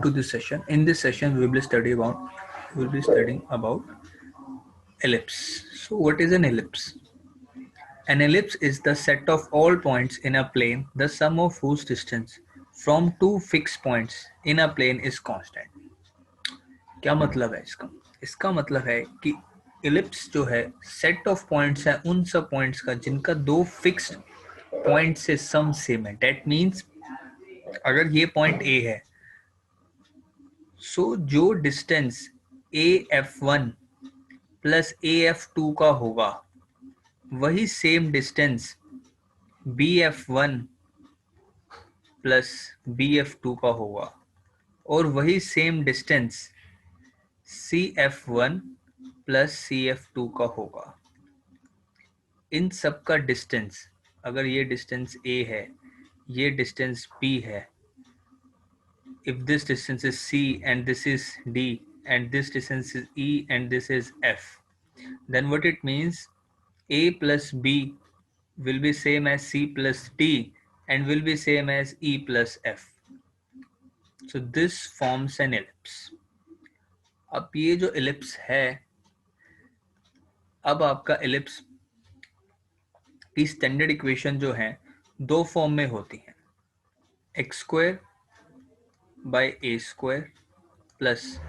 to this session. In this session, we will be studying about ellipse. So, what is an ellipse? An ellipse is the set of all points in a plane, the sum of whose distance from two fixed points in a plane is constant. क्या मतलब है इसका? इसका मतलब है कि ellipse जो है सेट ऑफ पॉइंट्स है उन सब पॉइंट्स का जिनका दो फिक्स्ड पॉइंट से सम सेम है. डेट मीन्स अगर ये पॉइंट ए है, सो जो डिस्टेंस AF1 प्लस AF2 का होगा वही same distance BF1 plus BF2 का होगा और वही same distance CF1 plus CF2 का होगा. इन सब का डिस्टेंस, अगर ये डिस्टेंस A है, ये डिस्टेंस B है, if this distance is C and this is D and this distance is E and this is F, then what it means, A plus B will be same as C plus D and will be same as E plus F. So this forms an ellipse. अब ये जो ellipse है, अब आपका ellipse की standard equation जो है दो फॉर्म में होती है, x square by a square plus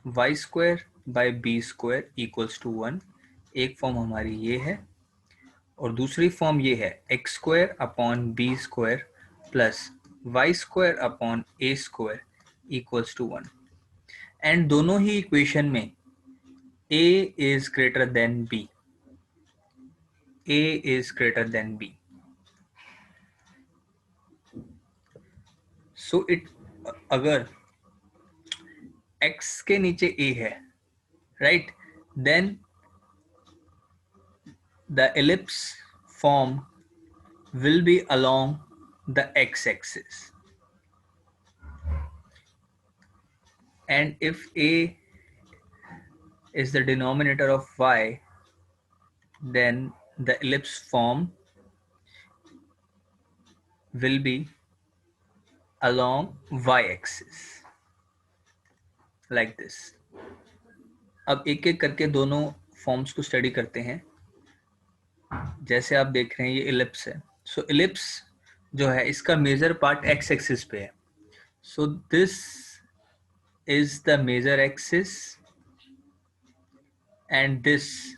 y square by b square equals to 1. एक फॉर्म हमारी ये है और दूसरी फॉर्म ये है x square upon b square plus y square upon a square equals to 1. And दोनों ही इक्वेशन में a is greater than b. a is greater than b. So it अगर x के नीचे a है, right, then the ellipse form will be along the x-axis, and if a is the denominator of y, then the ellipse form will be along y-axis like this. अब एक एक करके दोनों forms को study करते हैं. जैसे आप देख रहे हैं ये इलिप्स है. सो इलिप्स जो है इसका मेजर पार्ट एक्स एक्सिस पे है. So this is the major axis and this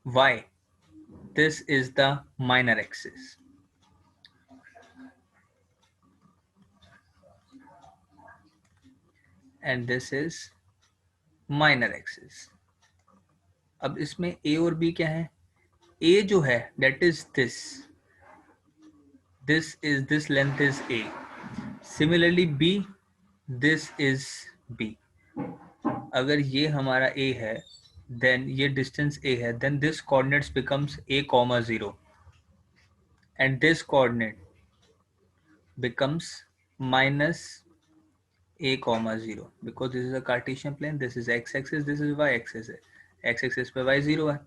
y, this is the minor axis. And this is minor axis. अब इसमें a और b क्या है? a जो है that is this length is a. Similarly b, this is b. अगर ये हमारा a है, then ये distance a है, then this coordinates becomes a comma 0 and this coordinate becomes minus a comma 0 because this is a Cartesian plane. This is x axis, this is y axis है. x axis पे y 0 है.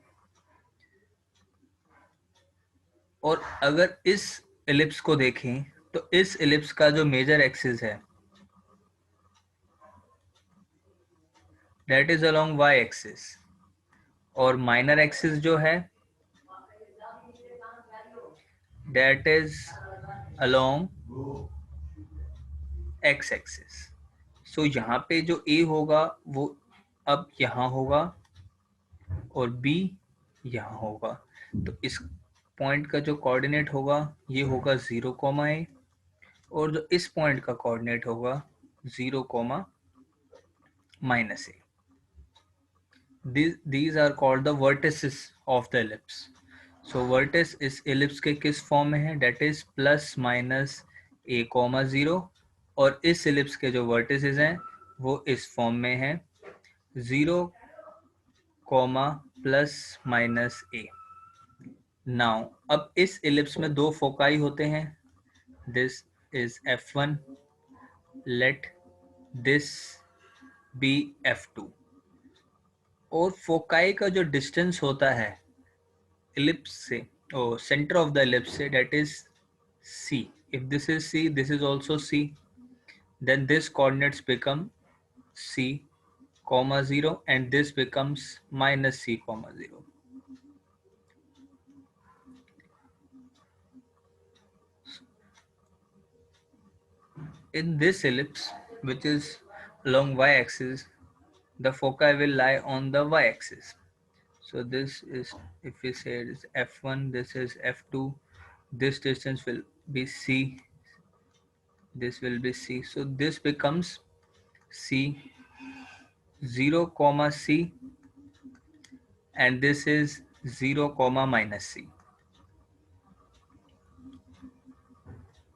और अगर इस ellipse को देखें तो इस ellipse का जो मेजर एक्सिस है that is along y axis और माइनर एक्सिस जो है that is along x axis. सो यहाँ पे जो a होगा वो अब यहाँ होगा और b यहाँ होगा. तो इस पॉइंट का जो कोऑर्डिनेट होगा ये होगा 0, a और जो इस पॉइंट का कोऑर्डिनेट होगा 0, -a. These are called the vertices of the ellipse. So vertex इस ellipse के किस फॉर्म में है? That is plus minus a, 0 और इस ellipse के जो vertices हैं वो इस फॉर्म में है 0, plus minus a. Now अब इस ellipse में दो फोकाई होते हैं. This is f1. Let this be f2. और फोकाई का जो डिस्टेंस होता है इलिप्स से और सेंटर ऑफ द इलिप्स से that is c. if this is c, this is also c, then this coordinates become c comma 0 and this becomes minus c comma 0. In this ellipse, which is along y-axis, the foci will lie on the y-axis. So this is, if we say it is f1, this is f2, this distance will be c, this will be c. So this becomes c 0 comma c and this is 0 comma minus c.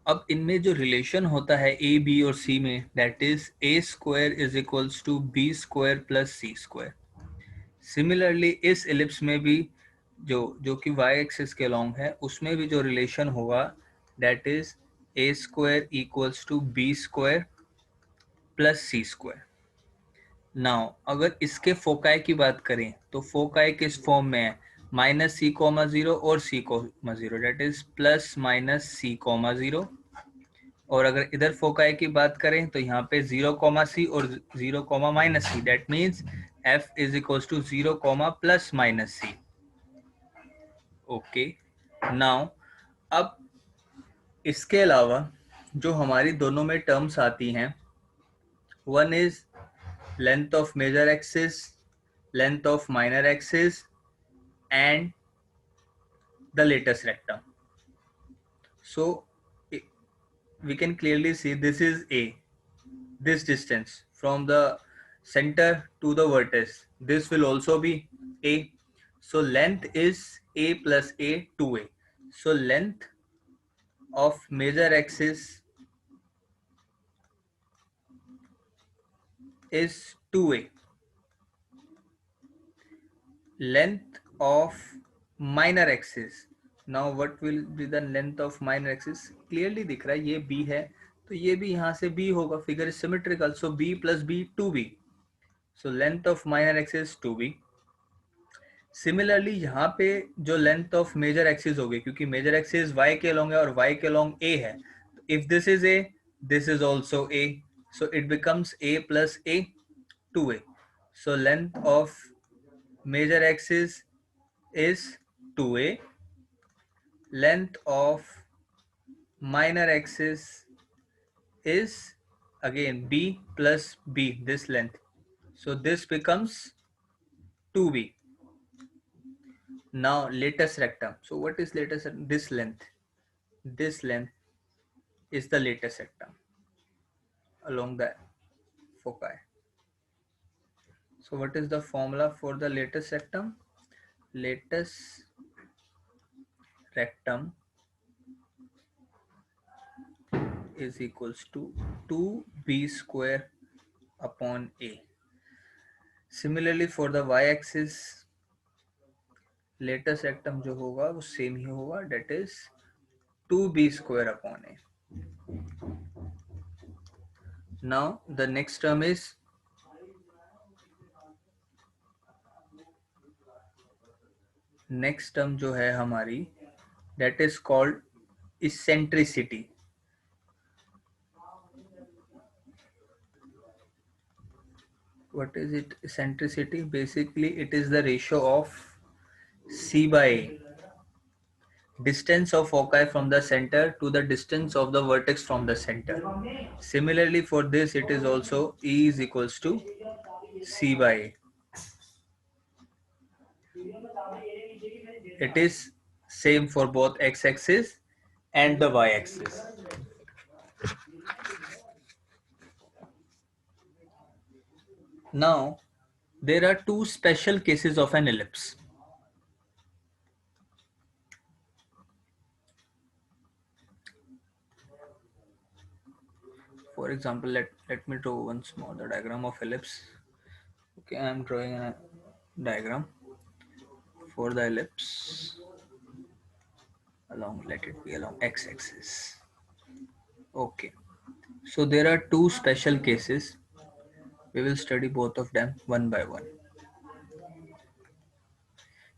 अब इनमें जो relation होता है A B और c में, that is a square is equals to B square plus C square. Similarly इस ellipse में भी जो जो कि वाई एक्सिस के लॉन्ग है, उसमें भी जो रिलेशन होगा that is a square equals to B square plus C square. Now अगर इसके फोकाई की बात करें तो फोकाई किस फॉर्म में है, माइनस सी कोमा जीरो और C comma zero, that is plus minus C comma zero. और अगर इधर फोकाई की बात करें तो यहाँ पे 0 कोमा सी और 0 comma minus c, that means f is equals to 0 comma plus minus c. Okay, now अब इसके अलावा जो हमारी दोनों में टर्म्स आती हैं, one is length of major axis, length of minor axis and the latus rectum. So we can clearly see this is a, this distance from the center to the vertex, this will also be a. So length is a plus a 2a. So length of major axis is 2a. Length of minor axis, now what will be the length of minor axis, clearly दिख रहा है ये b है तो ये भी यहाँ से b होगा, figure is symmetrical, so b plus b 2b. So length of minor axis 2b. Similarly यहाँ पे जो लेंथ ऑफ मेजर एक्सिस होगी, क्योंकि मेजर एक्सिस y के लॉन्ग है और y के लॉन्ग a है, if this is a, this is also a, so it becomes a plus a 2a. So length of major axis is 2a, length of minor axis is again b plus b, this length, so this becomes 2b. Now latest rectum, so what is latest rectum? This length is the latest rectum along the foci. So what is the formula for the latest rectum? Latest rectum is equals to 2b square upon a. Similarly for the y-axis, latest rectum जो होगा वो same ही होगा, that is 2b square upon a. Now the next term is next term जो है हमारी, that is called eccentricity. What is it? Eccentricity, basically it is the ratio of c by a, distance of foci from the center to the distance of the vertex from the center. Similarly for this it is also E is equals to c by a. It is same for both x-axis and the y-axis. Now there are two special cases of an ellipse. For example, let me draw once more the diagram of ellipse. Okay, I am drawing a diagram for the ellipse along, let it be along x-axis. Okay, so there are two special cases. We will study both of them one by one.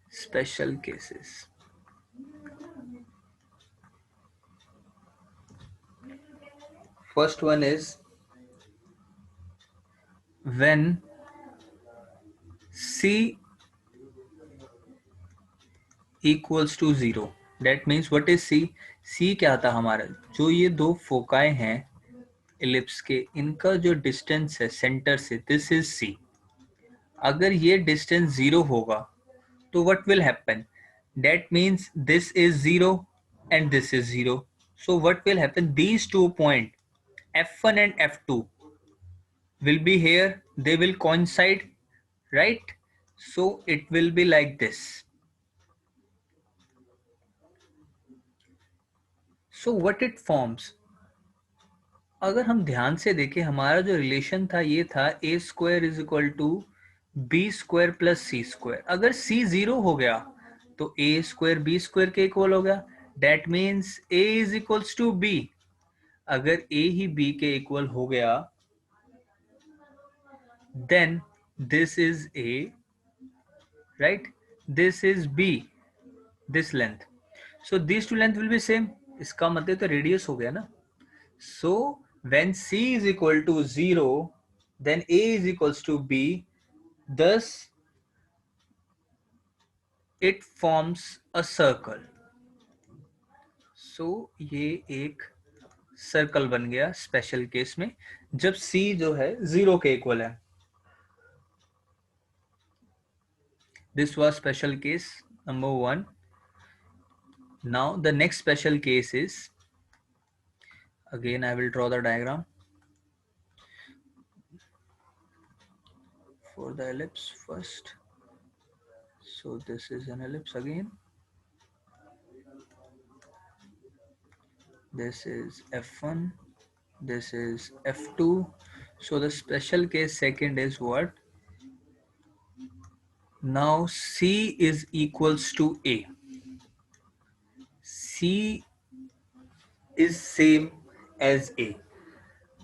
Special cases. First one is when c equals to 0, that means what is c क्या था हमारा, जो ये दो फोकाएं हैं ellipse के, इनका जो डिस्टेंस है सेंटर से, दिस इज c. अगर ये डिस्टेंस 0 होगा तो what will happen, that means this is 0 and this is 0. So what will happen, these 2 points f1 and f2 will be here, they will coincide, right? So it will be like this. So what it forms, अगर हम ध्यान से देखें, हमारा जो relation था ये था A square is equal to B square plus C square. अगर सी 0 हो गया तो ए स्क्वायर बी स्क्वायर के इक्वल हो गया, that means A is equals to B. अगर ए ही बी के इक्वल हो गया, then this is A, right, this is B, this length. So this two length will be same. इसका मतलब तो रेडियस हो गया ना. So when c is equal to 0, then a is equals to b, thus it forms a circle. So ये एक circle बन गया स्पेशल केस में, जब c जो है 0 के इक्वल है. This was special case number 1. Now the next special case is, again I will draw the diagram for the ellipse first. So this is an ellipse again. This is f1, this is f2. So the special case second is what? Now c is equals to a. c is same as a.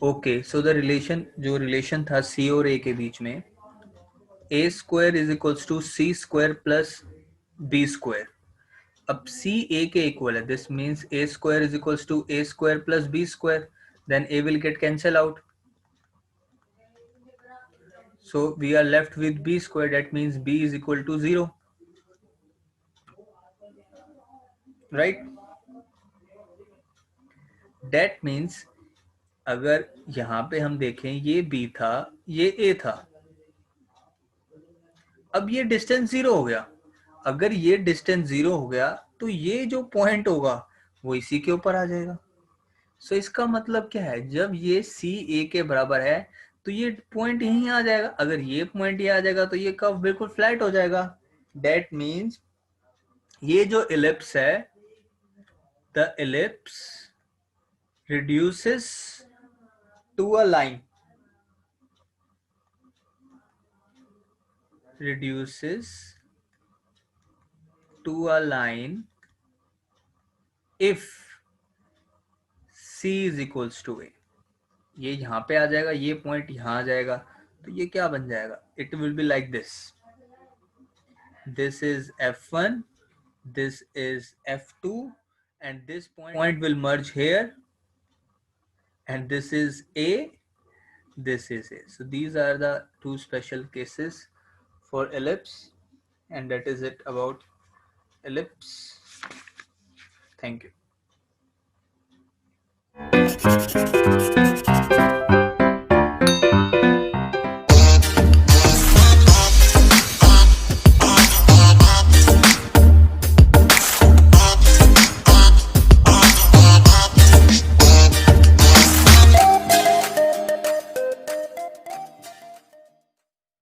Okay, so the relation, जो relation था c और a के बीच में, a square is equals to c square plus b square. अब c a के equal है, this means a square is equals to a square plus b square. Then a will get cancel out. So we are left with b square, that means b is equal to 0, right? That means अगर यहाँ पे हम देखें, ये b था, ये a था, अब ये डिस्टेंस 0 हो गया. अगर ये डिस्टेंस 0 हो गया तो ये जो पॉइंट होगा वो इसी के ऊपर आ जाएगा. सो इसका मतलब क्या है, जब ये c a के बराबर है तो ये पॉइंट यहीं आ जाएगा. अगर ये पॉइंट ये आ जाएगा तो ये कर्व बिल्कुल फ्लैट हो जाएगा. दैट मीन्स ये जो इलिप्स है, the ellipse reduces to a line, reduces to a line if c is equals to a. ये यहाँ पे आ जाएगा, ये पॉइंट यहाँ आ जाएगा, तो ये क्या बन जाएगा, it will be like this. This is f1, this is f2, and this point will merge here, and this is a, this is a. So these are the two special cases for ellipse, and that is it about ellipse. Thank you.